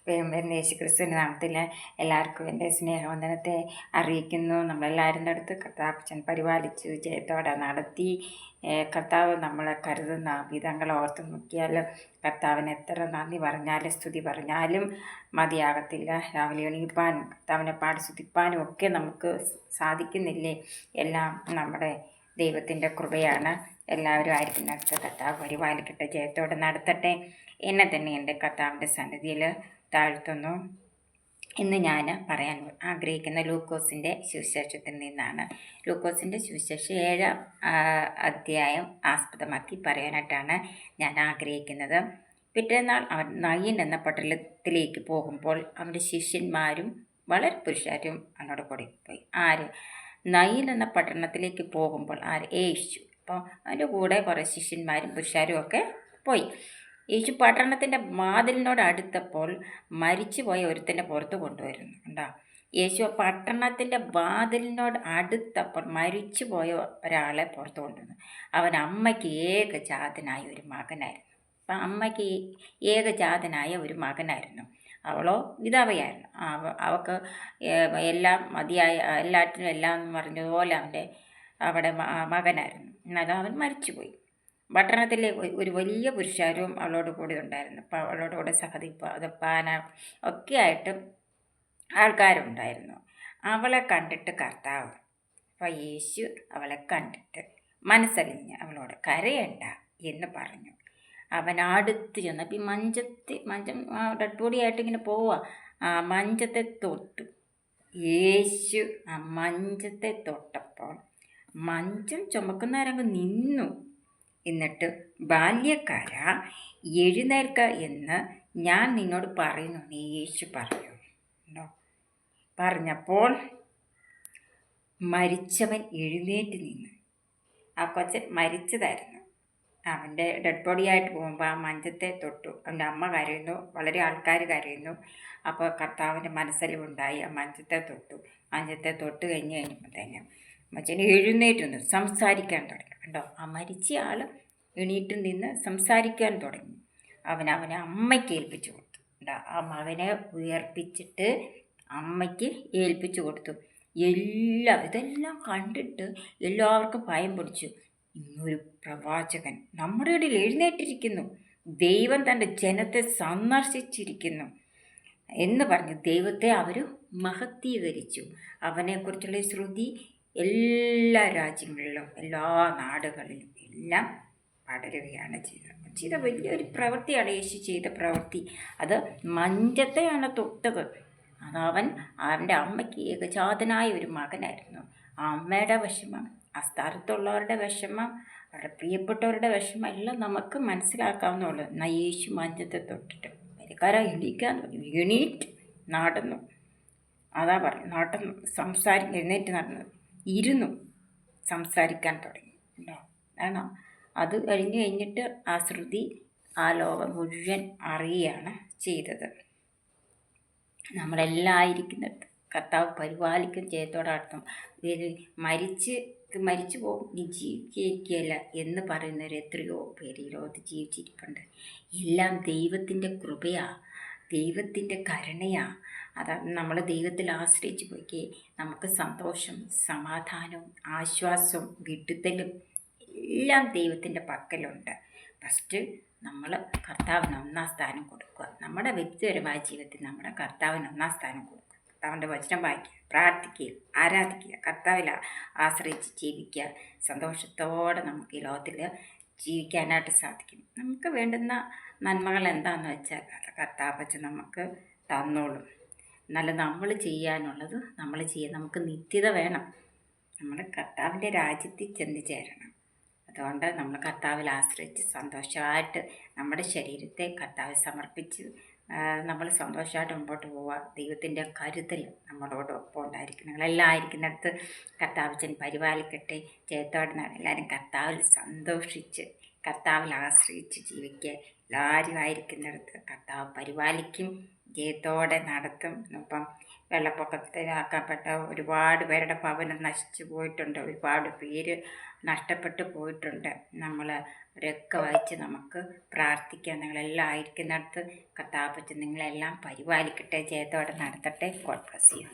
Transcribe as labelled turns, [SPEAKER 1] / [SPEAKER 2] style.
[SPEAKER 1] വരുന്ന യേശുക്രിസ്തുവിൻ്റെ നാമത്തിൽ എല്ലാവർക്കും എൻ്റെ സ്നേഹവന്ദനത്തെ അറിയിക്കുന്നു. നമ്മളെല്ലാവരും അടുത്ത് കർത്താപ്പച്ചൻ പരിപാലിച്ചു, ജയത്തോടെ നടത്തി. കർത്താവ് നമ്മളെ കരുതുന്ന വിധങ്ങൾ ഓർത്ത് നോക്കിയാൽ കർത്താവിന് എത്ര നന്ദി പറഞ്ഞാലും സ്തുതി പറഞ്ഞാലും മതിയാകത്തില്ല. രാവിലെ എണീപ്പാനും കർത്താവിനെ പാടി സ്തുതിപ്പാനും ഒക്കെ നമുക്ക് സാധിക്കുന്നില്ലേ? എല്ലാം നമ്മുടെ ദൈവത്തിൻ്റെ കൃപയാണ്. എല്ലാവരും ആയിരിക്കുന്നിടത്ത് കർത്താവ് പരിപാലിക്കട്ടെ, ജയത്തോടെ നടത്തട്ടെ. എന്നെ തന്നെ എൻ്റെ കർത്താവിൻ്റെ സന്നിധിയിൽ താഴ്ത്തുന്നു. ഇന്ന് ഞാൻ പറയാൻ ആഗ്രഹിക്കുന്ന ലൂക്കോസിൻ്റെ സുവിശേഷത്തിൽ നിന്നാണ്. ലൂക്കോസിൻ്റെ സുവിശേഷം 7-ാം അധ്യായം ആസ്പദമാക്കി പറയാനായിട്ടാണ് ഞാൻ ആഗ്രഹിക്കുന്നത്. പിറ്റേന്നാൾ അവൻ നയീൻ എന്ന പട്ടണത്തിലേക്ക് പോകുമ്പോൾ അവൻ്റെ ശിഷ്യന്മാരും വളരെ പുരുഷാരും അവനോട് കൂടി പോയി. നയീൻ എന്ന പട്ടണത്തിലേക്ക് പോകുമ്പോൾ യേശു. അപ്പോൾ അതിൻ്റെ കൂടെ കുറേ ശിഷ്യന്മാരും പുരുഷാരും ഒക്കെ പോയി. യേശു പട്ടണത്തിൻ്റെ വാതിലിനോട് അടുത്തപ്പോൾ മരിച്ചുപോയ ഒരുത്തൻ്റെ പുറത്ത് കൊണ്ടുവരുന്നു. കണ്ടോ? യേശു പട്ടണത്തിൻ്റെ വാതിലിനോട് അടുത്തപ്പോൾ മരിച്ചുപോയ ഒരാളെ പുറത്ത് കൊണ്ടുവന്നു. അവൻ അമ്മയ്ക്ക് ഏകജാതനായ ഒരു മകനായിരുന്നു. അപ്പം അമ്മയ്ക്ക് ഏകജാതനായ ഒരു മകനായിരുന്നു. അവളോ വിധവയായിരുന്നു. അവൾക്ക് എല്ലാം മതിയായ എല്ലാറ്റിനും എല്ലാം എന്ന് പറഞ്ഞതുപോലെ അവിടെ മകനായിരുന്നു. എന്നാലും അവൻ മരിച്ചുപോയി. പട്ടണത്തിലെ ഒരു വലിയ പുരുഷാരവും അവളോട് കൂടി ഉണ്ടായിരുന്നു. അപ്പോൾ അവളോട് കൂടെ സഹതിപ്പാന ഒക്കെ ആയിട്ട് ആൾക്കാരുണ്ടായിരുന്നു. അവളെ കണ്ടിട്ട് കർത്താവ്, അപ്പോൾ യേശു അവളെ കണ്ടിട്ട് മനസ്സലിഞ്ഞ് അവളോട് കരയണ്ട എന്ന് പറഞ്ഞു. അവൻ അടുത്ത് ചെന്നപ്പോൾ ഈ മഞ്ചം ഡെഡ് ബോഡിയായിട്ട് ഇങ്ങനെ പോവുക. ആ മഞ്ചത്തെ തൊട്ടു. യേശു ആ മഞ്ചത്തെ തൊട്ടപ്പോൾ മഞ്ചം ചുമക്കുന്നവരങ്ങ് നിന്നു. എന്നിട്ട് ബാല്യക്കാര എഴുന്നേൽക്ക എന്ന് ഞാൻ നിന്നോട് പറയുന്നു നീ യേശു പറഞ്ഞു. പറഞ്ഞപ്പോൾ മരിച്ചവൻ എഴുന്നേറ്റ് നിന്ന്. ആ കൊച്ചൻ മരിച്ചതായിരുന്നു. അവൻ്റെ ഡെഡ് ബോഡിയായിട്ട് പോകുമ്പോൾ ആ മഞ്ചത്തെ തൊട്ടു. അവൻ്റെ അമ്മ കരയുന്നു, വളരെ ആൾക്കാർ കരയുന്നു. അപ്പോൾ കർത്താവിൻ്റെ മനസ്സലിവുണ്ടായി. ആ മഞ്ചത്തെ തൊട്ട് കഴിഞ്ഞപ്പോൾ തന്നെ മച്ചൻ എഴുന്നേറ്റ് നിന്ന് സംസാരിക്കാൻ തുടങ്ങി. കണ്ടോ? ആ മരിച്ച ആൾ എണീറ്റ് നിന്ന് സംസാരിക്കാൻ തുടങ്ങി. അവനെ അമ്മയ്ക്ക് ഏൽപ്പിച്ചു കൊടുത്തു. ആ മകനെ ഉയർപ്പിച്ചിട്ട് അമ്മയ്ക്ക് ഏൽപ്പിച്ചു കൊടുത്തു. ഇതെല്ലാം കണ്ടിട്ട് എല്ലാവർക്കും ഭയം പിടിച്ചു. ഇന്നൊരു പ്രവാചകൻ നമ്മുടെ ഇടയിൽ എഴുന്നേറ്റിരിക്കുന്നു, ദൈവം തൻ്റെ ജനത്തെ സന്ദർശിച്ചിരിക്കുന്നു എന്ന് പറഞ്ഞ് ദൈവത്തെ അവർ മഹത്വീകരിച്ചു. അവനെക്കുറിച്ചുള്ള ശ്രുതി എല്ലാ രാജ്യങ്ങളിലും എല്ലാ നാടുകളിലും എല്ലാം പടരുകയാണ് ചെയ്ത വലിയൊരു പ്രവൃത്തിയാണ് യേശു ചെയ്ത പ്രവൃത്തി. അത് മഞ്ചത്തെയാണ് തൊട്ടത്. അവൻ്റെ അമ്മയ്ക്ക് ഏകജാതനായ ഒരു മകനായിരുന്നു. ആ അമ്മയുടെ വിഷമം, ആ സ്ഥലത്തുള്ളവരുടെ വിഷമം, അവരുടെ പ്രിയപ്പെട്ടവരുടെ വിഷമം എല്ലാം നമുക്ക് മനസ്സിലാക്കാവുന്നുള്ളൂ. എന്നാൽ യേശു മഞ്ചത്തെ തൊട്ടിട്ട് വരിക്കാര എണീക്കാൻ തുടങ്ങി. എണീറ്റ് നടന്നു. അതാ പറഞ്ഞു, നടന്നു എഴുന്നേറ്റ് നടന്നു, ഇരുന്നു സംസാരിക്കാൻ തുടങ്ങി. കാരണം അത് കഴിഞ്ഞിട്ട് ആ ശ്രുതി ആ ലോകം മുഴുവൻ അറിയുകയാണ് ചെയ്തത്. നമ്മളെല്ലാം ആയിരിക്കുന്നിടത്ത് കർത്താവ് പരിപാലിക്കും, ജയത്തോടെ നടത്തും. മരിച്ചു പോകും, നീ ജീവിച്ചിരിക്കുകയല്ല എന്ന് പറയുന്നവർ എത്രയോ പേര് ഈ ലോകത്ത് ജീവിച്ചിരിപ്പുണ്ട്. എല്ലാം ദൈവത്തിൻ്റെ കൃപയാണ്, ദൈവത്തിൻ്റെ കരുണയാണ്. അതാണ് നമ്മൾ ദൈവത്തിൽ ആശ്രയിച്ച് പോയിക്കേ നമുക്ക് സന്തോഷം, സമാധാനവും ആശ്വാസവും വിടുതലും എല്ലാം ദൈവത്തിൻ്റെ പക്കലുണ്ട്. ഫസ്റ്റ് നമ്മൾ കർത്താവിന് ഒന്നാം സ്ഥാനം കൊടുക്കുക. നമ്മുടെ വ്യക്തിപരമായ ജീവിതത്തിൽ നമ്മുടെ കർത്താവിന് ഒന്നാം സ്ഥാനം കൊടുക്കുക. കർത്താവിൻ്റെ വചനം വായിക്കുക, പ്രാർത്ഥിക്കുക, ആരാധിക്കുക, കർത്താവിൽ ആശ്രയിച്ച് ജീവിക്കുക. സന്തോഷത്തോടെ നമുക്ക് ഈ ലോകത്തിൽ ജീവിക്കാനായിട്ട് സാധിക്കും. നമുക്ക് വേണ്ടുന്ന നന്മകൾ എന്താണെന്ന് വെച്ചാൽ കർത്താവ് വെച്ച് നമുക്ക് തന്നോളും. എന്നാലും നമ്മൾ ചെയ്യാനുള്ളത് നമ്മൾ ചെയ്യുക. നമുക്ക് നിത്യത വേണം. നമ്മൾ കർത്താവിൻ്റെ രാജ്യത്തിൽ ചെന്ന് ചേരണം. അതുകൊണ്ട് നമ്മൾ കർത്താവിൽ ആശ്രയിച്ച് സന്തോഷമായിട്ട് നമ്മുടെ ശരീരത്തെ കർത്താവിൽ സമർപ്പിച്ച് നമ്മൾ സന്തോഷമായിട്ട് മുമ്പോട്ട് പോവുക. ദൈവത്തിൻ്റെ കരുതൽ നമ്മളോടൊപ്പം ഉണ്ടായിരിക്കും. നിങ്ങളെല്ലാം ആയിരിക്കുന്നിടത്ത് കർത്താവിച്ചൻ പരിപാലിക്കട്ടെ, ജയത്തോടെ എല്ലാവരും കർത്താവിൽ സന്തോഷിച്ച് കർത്താവിൽ ആശ്രയിച്ച് ജീവിക്കുക. എല്ലാവരും ആയിരിക്കുന്നിടത്ത് കർത്താവ് പരിപാലിക്കും, ജയത്തോടെ നടത്തും. ഇപ്പം വെള്ളപ്പൊക്കത്തിലാക്കപ്പെട്ട ഒരുപാട് പേരുടെ ഭവനം നശിച്ചു പോയിട്ടുണ്ട്, ഒരുപാട് പേര് നഷ്ടപ്പെട്ടു പോയിട്ടുണ്ട്. നമ്മൾ അവരൊക്കെ വായിച്ച് നമുക്ക് പ്രാർത്ഥിക്കാം. നിങ്ങളെല്ലാം ആയിരിക്കുന്നിടത്ത് കർത്താവ് നിങ്ങളെല്ലാം പരിപാലിക്കട്ടെ, ജയത്തോടെ നടത്തട്ടെ. God bless you.